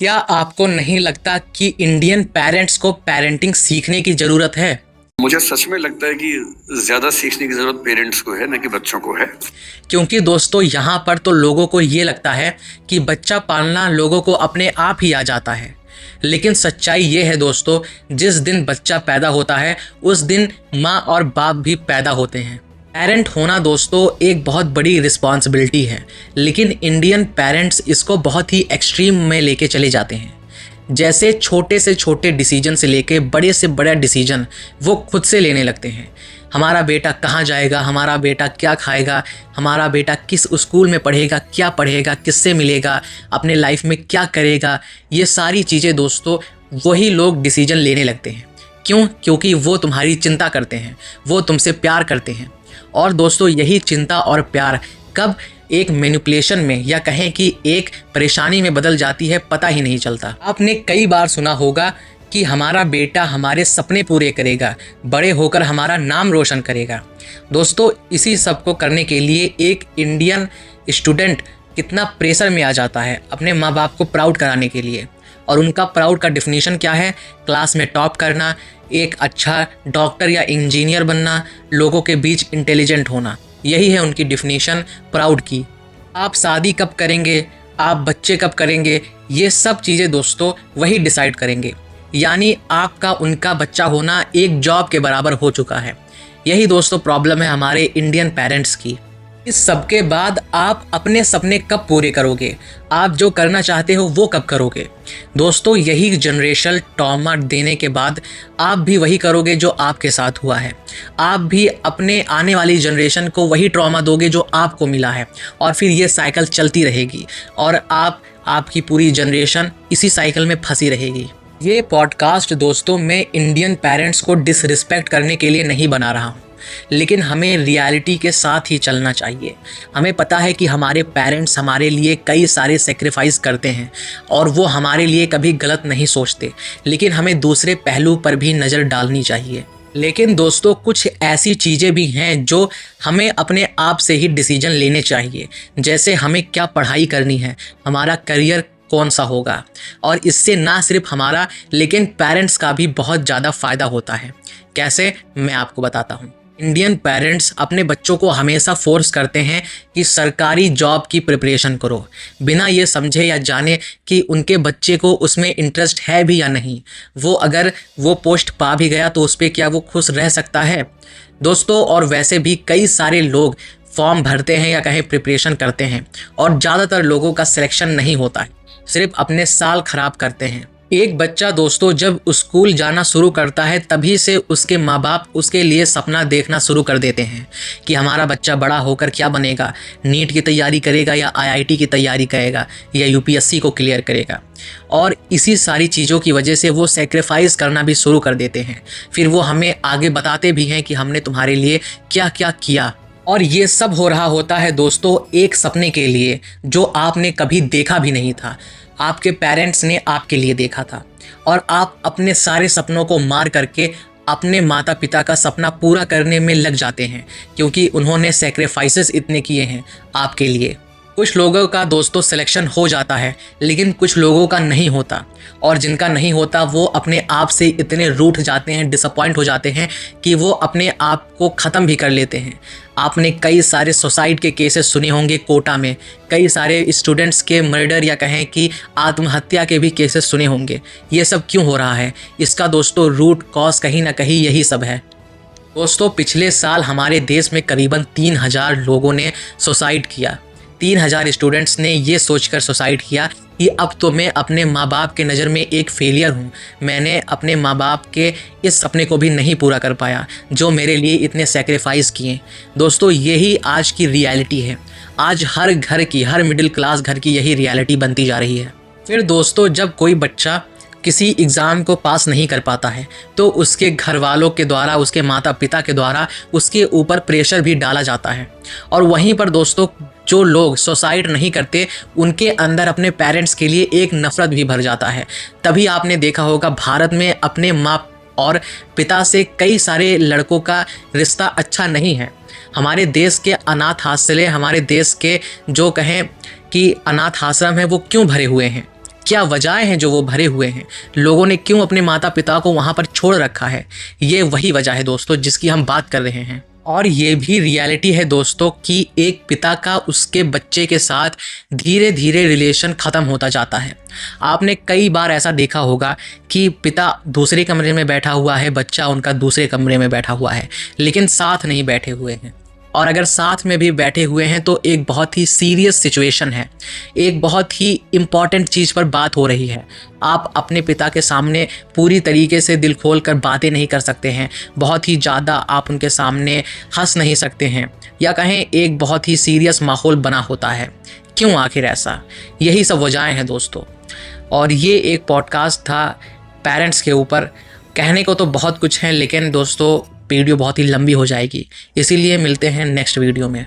क्या आपको नहीं लगता कि इंडियन पेरेंट्स को पेरेंटिंग सीखने की ज़रूरत है? मुझे सच में लगता है कि ज़्यादा सीखने की ज़रूरत पेरेंट्स को है, न कि बच्चों को है। क्योंकि दोस्तों यहाँ पर तो लोगों को ये लगता है कि बच्चा पालना लोगों को अपने आप ही आ जाता है, लेकिन सच्चाई ये है दोस्तों, जिस दिन बच्चा पैदा होता है उस दिन माँ और बाप भी पैदा होते हैं। पेरेंट होना दोस्तों एक बहुत बड़ी रिस्पॉन्सिबिलिटी है, लेकिन इंडियन पेरेंट्स इसको बहुत ही एक्सट्रीम में लेके चले जाते हैं। जैसे छोटे से छोटे डिसीजन से लेके बड़े से बड़ा डिसीजन वो खुद से लेने लगते हैं। हमारा बेटा कहाँ जाएगा, हमारा बेटा क्या खाएगा, हमारा बेटा किस स्कूल में पढ़ेगा, क्या पढ़ेगा, किससे मिलेगा, अपने लाइफ में क्या करेगा, ये सारी चीज़ें दोस्तों वही लोग डिसीजन लेने लगते हैं। क्यों? क्योंकि वो तुम्हारी चिंता करते हैं, वो तुमसे प्यार करते हैं। और दोस्तों यही चिंता और प्यार कब एक मैनिपुलेशन में या कहें कि एक परेशानी में बदल जाती है पता ही नहीं चलता। आपने कई बार सुना होगा कि हमारा बेटा हमारे सपने पूरे करेगा, बड़े होकर हमारा नाम रोशन करेगा। दोस्तों इसी सब को करने के लिए एक इंडियन स्टूडेंट कितना प्रेशर में आ जाता है अपने माँ बाप को प्राउड कराने के लिए। और उनका प्राउड का डेफिनेशन क्या है? क्लास में टॉप करना, एक अच्छा डॉक्टर या इंजीनियर बनना, लोगों के बीच इंटेलिजेंट होना, यही है उनकी डेफिनेशन प्राउड की। आप शादी कब करेंगे, आप बच्चे कब करेंगे, ये सब चीज़ें दोस्तों वही डिसाइड करेंगे। यानी आपका उनका बच्चा होना एक जॉब के बराबर हो चुका है। यही दोस्तों प्रॉब्लम है हमारे इंडियन पेरेंट्स की। इस सब के बाद आप अपने सपने कब पूरे करोगे, आप जो करना चाहते हो वो कब करोगे? दोस्तों यही जनरेशनल ट्रॉमा देने के बाद आप भी वही करोगे जो आपके साथ हुआ है। आप भी अपने आने वाली जनरेशन को वही ट्रॉमा दोगे जो आपको मिला है, और फिर ये साइकिल चलती रहेगी और आपकी पूरी जनरेशन इसी साइकिल में फंसी रहेगी। ये पॉडकास्ट दोस्तों मैं इंडियन पेरेंट्स को डिसरिस्पेक्ट करने के लिए नहीं बना रहा हूँ, लेकिन हमें रियलिटी के साथ ही चलना चाहिए। हमें पता है कि हमारे पेरेंट्स हमारे लिए कई सारे सेक्रीफाइस करते हैं और वो हमारे लिए कभी गलत नहीं सोचते, लेकिन हमें दूसरे पहलू पर भी नज़र डालनी चाहिए। लेकिन दोस्तों कुछ ऐसी चीज़ें भी हैं जो हमें अपने आप से ही डिसीजन लेने चाहिए। जैसे हमें क्या पढ़ाई करनी है, हमारा करियर कौन सा होगा, और इससे ना सिर्फ हमारा लेकिन पेरेंट्स का भी बहुत ज़्यादा फ़ायदा होता है। कैसे, मैं आपको बताता हूँ। इंडियन पेरेंट्स अपने बच्चों को हमेशा फोर्स करते हैं कि सरकारी जॉब की प्रिपरेशन करो, बिना ये समझे या जाने कि उनके बच्चे को उसमें इंटरेस्ट है भी या नहीं। वो अगर वो पोस्ट पा भी गया तो उस पर क्या वो खुश रह सकता है दोस्तों? और वैसे भी कई सारे लोग फॉर्म भरते हैं या कहीं प्रिपरेशन करते हैं और ज़्यादातर लोगों का सिलेक्शन नहीं होता है, सिर्फ अपने साल ख़राब करते हैं। एक बच्चा दोस्तों जब स्कूल जाना शुरू करता है तभी से उसके माँ बाप उसके लिए सपना देखना शुरू कर देते हैं कि हमारा बच्चा बड़ा होकर क्या बनेगा, नीट की तैयारी करेगा या आईआईटी की तैयारी करेगा या यूपीएससी को क्लियर करेगा। और इसी सारी चीज़ों की वजह से वो सेक्रीफाइस करना भी शुरू कर देते हैं। फिर वो हमें आगे बताते भी हैं कि हमने तुम्हारे लिए क्या क्या किया। और ये सब हो रहा होता है दोस्तों एक सपने के लिए जो आपने कभी देखा भी नहीं था। आपके पेरेंट्स ने आपके लिए देखा था और आप अपने सारे सपनों को मार करके अपने माता पिता का सपना पूरा करने में लग जाते हैं, क्योंकि उन्होंने सेक्रीफाइसेस इतने किए हैं आपके लिए। कुछ लोगों का दोस्तों सिलेक्शन हो जाता है, लेकिन कुछ लोगों का नहीं होता, और जिनका नहीं होता वो अपने आप से इतने रूठ जाते हैं, डिसअपॉइंट हो जाते हैं कि वो अपने आप को ख़त्म भी कर लेते हैं। आपने कई सारे सुसाइड के केसेस सुने होंगे कोटा में, कई सारे स्टूडेंट्स के मर्डर या कहें कि आत्महत्या के भी केसेस सुने होंगे। ये सब क्यों हो रहा है? इसका दोस्तों रूट कॉज कहीं ना कहीं यही सब है। दोस्तों पिछले साल हमारे देश में करीबन 3000 लोगों ने सुसाइड किया। 3000 स्टूडेंट्स ने ये सोचकर सुसाइड किया कि अब तो मैं अपने माँ बाप के नज़र में एक फेलियर हूँ, मैंने अपने माँ बाप के इस सपने को भी नहीं पूरा कर पाया जो मेरे लिए इतने सेक्रीफाइस किए। दोस्तों यही आज की रियलिटी है। आज हर घर की, हर मिडिल क्लास घर की यही रियलिटी बनती जा रही है। फिर दोस्तों जब कोई बच्चा किसी एग्ज़ाम को पास नहीं कर पाता है तो उसके घर वालों के द्वारा, उसके माता पिता के द्वारा उसके ऊपर प्रेशर भी डाला जाता है। और वहीं पर दोस्तों जो लोग सुसाइड नहीं करते उनके अंदर अपने पेरेंट्स के लिए एक नफ़रत भी भर जाता है। तभी आपने देखा होगा भारत में अपने माँ और पिता से कई सारे लड़कों का रिश्ता अच्छा नहीं है। हमारे देश के अनाथ आश्रय, हमारे देश के जो कहें कि अनाथ आश्रम है वो क्यों भरे हुए हैं? क्या वजहें हैं जो वो भरे हुए हैं, लोगों ने क्यों अपने माता पिता को वहाँ पर छोड़ रखा है। ये वही वजह है दोस्तों जिसकी हम बात कर रहे हैं। और ये भी रियलिटी है दोस्तों कि एक पिता का उसके बच्चे के साथ धीरे धीरे रिलेशन ख़त्म होता जाता है। आपने कई बार ऐसा देखा होगा कि पिता दूसरे कमरे में बैठा हुआ है, बच्चा उनका दूसरे कमरे में बैठा हुआ है, लेकिन साथ नहीं बैठे हुए हैं। और अगर साथ में भी बैठे हुए हैं तो एक बहुत ही सीरियस सिचुएशन है, एक बहुत ही इम्पॉर्टेंट चीज़ पर बात हो रही है। आप अपने पिता के सामने पूरी तरीके से दिल खोल कर बातें नहीं कर सकते हैं, बहुत ही ज़्यादा आप उनके सामने हंस नहीं सकते हैं, या कहें एक बहुत ही सीरियस माहौल बना होता है। क्यों आखिर ऐसा? यही सब वजहें हैं दोस्तों। और ये एक पॉडकास्ट था पेरेंट्स के ऊपर। कहने को तो बहुत कुछ है, लेकिन दोस्तों वीडियो बहुत ही लंबी हो जाएगी, इसीलिए मिलते हैं नेक्स्ट वीडियो में।